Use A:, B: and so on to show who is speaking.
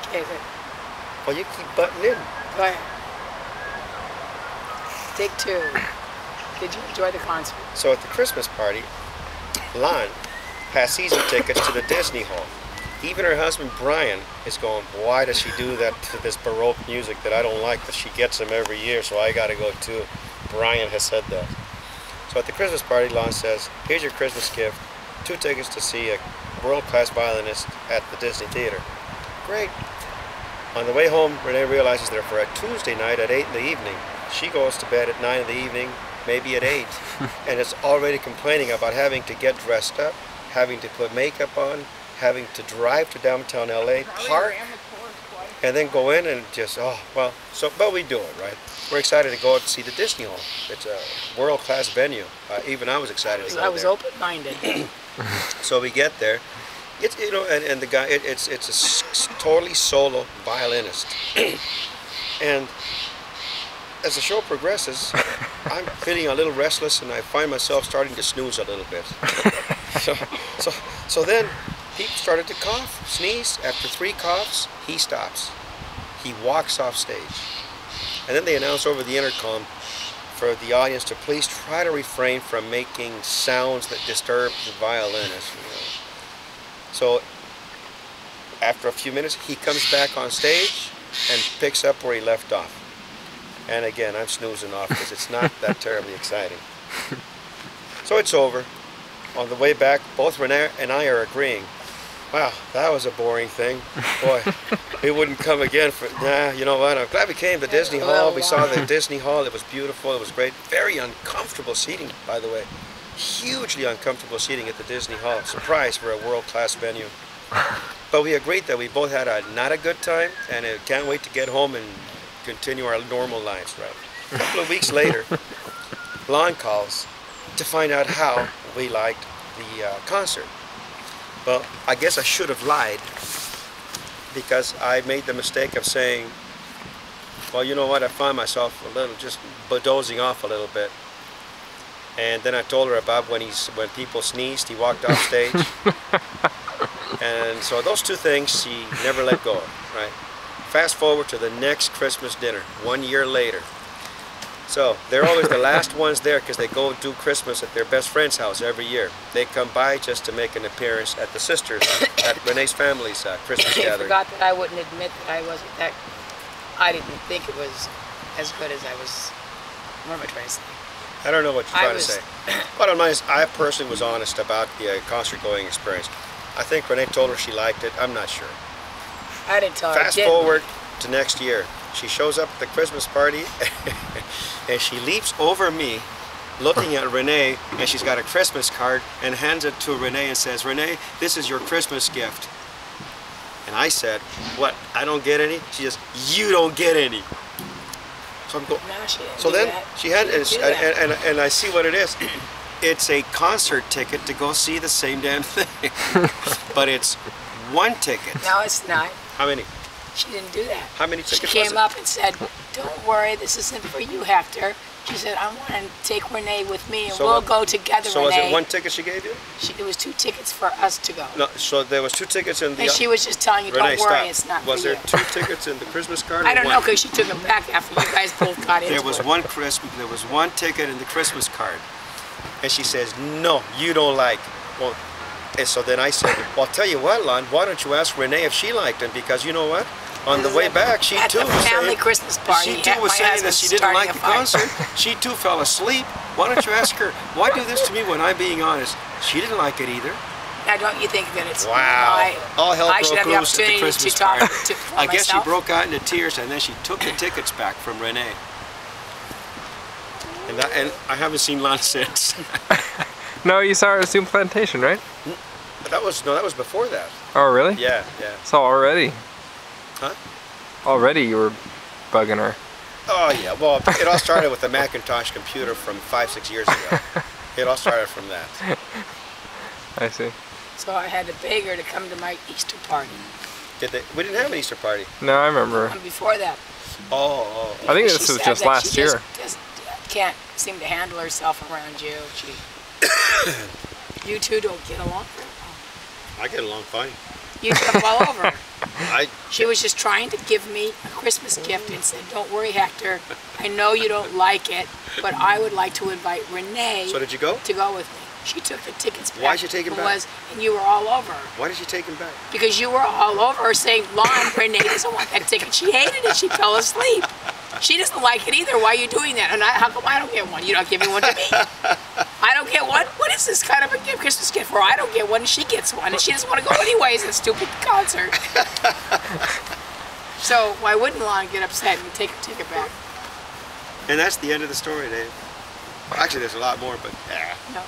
A: Okay, good.
B: Well, you keep butting in.
A: Go ahead. Take two. Did you enjoy the concert?
B: So at the Christmas party, Lon passed season tickets to the Disney Hall. Even her husband Brian is going, why does she do that to this Baroque music that I don't like, but she gets them every year, so I gotta go too. Brian has said that. So at the Christmas party, Lon says, here's your Christmas gift, 2 tickets to see a world-class violinist at the Disney Theater. Great. On the way home, Renee realizes they're for a Tuesday night at 8 in the evening. She goes to bed at 9 in the evening, maybe at 8, and is already complaining about having to get dressed up, having to put makeup on, having to drive to downtown LA, park, and then go in and just, oh, well, so, but we do it, right? We're excited to go out to see the Disney Hall. It's a world-class venue. Even I was excited to go there.
A: I was open-minded.
B: So we get there. It's, you know, and the guy, it's a totally solo violinist. And as the show progresses, I'm feeling a little restless, and I find myself starting to snooze a little bit. So then he started to cough, sneeze. After 3 coughs, he stops. He walks off stage. And then they announce over the intercom for the audience to please try to refrain from making sounds that disturb the violinist. You know. So after a few minutes, he comes back on stage and picks up where he left off. And again, I'm snoozing off because it's not that terribly exciting. So it's over. On the way back, both Renee and I are agreeing, wow, that was a boring thing. Boy, we wouldn't come again for, nah, you know what, I'm glad we came to Disney Hall. We saw the Disney Hall. It was beautiful. It was great. Very uncomfortable seating, by the way. Hugely uncomfortable seating at the Disney Hall. Surprise for a world-class venue. But we agreed that we both had not a good time, and can't wait to get home and continue our normal lives, right? A couple of weeks later, Lon calls to find out how we liked the concert. Well, I guess I should have lied, because I made the mistake of saying, well, you know what, I found myself a little, just dozing off a little bit. And then I told her about when people sneezed, he walked off stage. And so those 2 things she never let go of, right? Fast forward to the next Christmas dinner, 1 year later. So they're always the last ones there because they go do Christmas at their best friend's house every year. They come by just to make an appearance at the sisters, at Renee's family's Christmas gathering.
A: I forgot that I wouldn't admit that I didn't think it was as good as I was, what am I trying to say?
B: I don't know what you're trying to say. Bottom line is, I personally was honest about the concert going experience. I think Renee told her she liked it. I'm not sure.
A: I didn't tell her.
B: Fast forward to next year. She shows up at the Christmas party and she leaps over me looking at Renee, and she's got a Christmas card and hands it to Renee and says, Renee, this is your Christmas gift. And I said, what, I don't get any? She says, you don't get any. So I'm going, so then she had, and I see what it is. It's a concert ticket to go see the same damn thing. But it's 1 ticket.
A: No, it's not.
B: How many?
A: She didn't do that.
B: How many tickets?
A: She came up and said, don't worry, this isn't for you, Hector. She said, I want to take Renee with me, and so we'll go together,
B: so
A: Renee.
B: So was it 1 ticket she gave you?
A: It was 2 tickets for us to go.
B: No, so there was 2 tickets in the...
A: And she was just telling you,
B: Renee,
A: don't worry,
B: stop.
A: it's not
B: was
A: for you.
B: Was there 2 tickets in the Christmas card?
A: I don't know, because she took them back after you guys both got into
B: There was one ticket in the Christmas card. And she says, no, you don't like. Well, and so then I said, well, I'll tell you what, Lon, why don't you ask Renee if she liked them? Because you know what? On the way back, she too was saying,
A: Christmas party,
B: she too was saying that she didn't like the concert. She too fell asleep. Why don't you ask her, why do this to me when I'm being honest? She didn't like it either.
A: Now, don't you think that it's...
B: Wow. All hell
A: I should
B: broke
A: have the
B: loose at the
A: opportunity
B: Christmas
A: to talk
B: party.
A: to
B: I guess
A: myself.
B: she broke out into tears, and then she took the tickets back from Renee. And I haven't seen Lon since.
C: No, you saw her at Zoom Plantation, right?
B: That was before that.
C: Oh, really?
B: Yeah, yeah.
C: So already.
B: Huh?
C: Already you were bugging her.
B: Oh yeah, well, it all started with the Macintosh computer from 5-6 years ago. It all started from that.
C: I see.
A: So I had to beg her to come to my Easter party.
B: Did they? We didn't have an Easter party.
C: No, I remember.
A: And before that.
B: Oh.
C: I think this was just last year.
A: Just can't seem to handle herself around you. You two don't get along very well.
B: I get along fine.
A: You jump all over.
B: I,
A: She was just trying to give me a Christmas gift and said, don't worry, Hector. I know you don't like it, but I would like to invite Renee
B: so did you go?
A: to go with me. She took the tickets back.
B: Why did she take him back?
A: And you were all over her.
B: Why did she take him back?
A: Because you were all over her saying, Lon, Renee doesn't want that ticket. She hated it. She fell asleep. She doesn't like it either. Why are you doing that? And how come I don't get one? You're not giving one to me. I don't get one? What is this kind of a Christmas gift for? I don't get one and she gets one. And she doesn't want to go anyways, that stupid concert. So why wouldn't Lon get upset and take her ticket back?
B: And that's the end of the story, Dave. Actually, there's a lot more, but
A: No.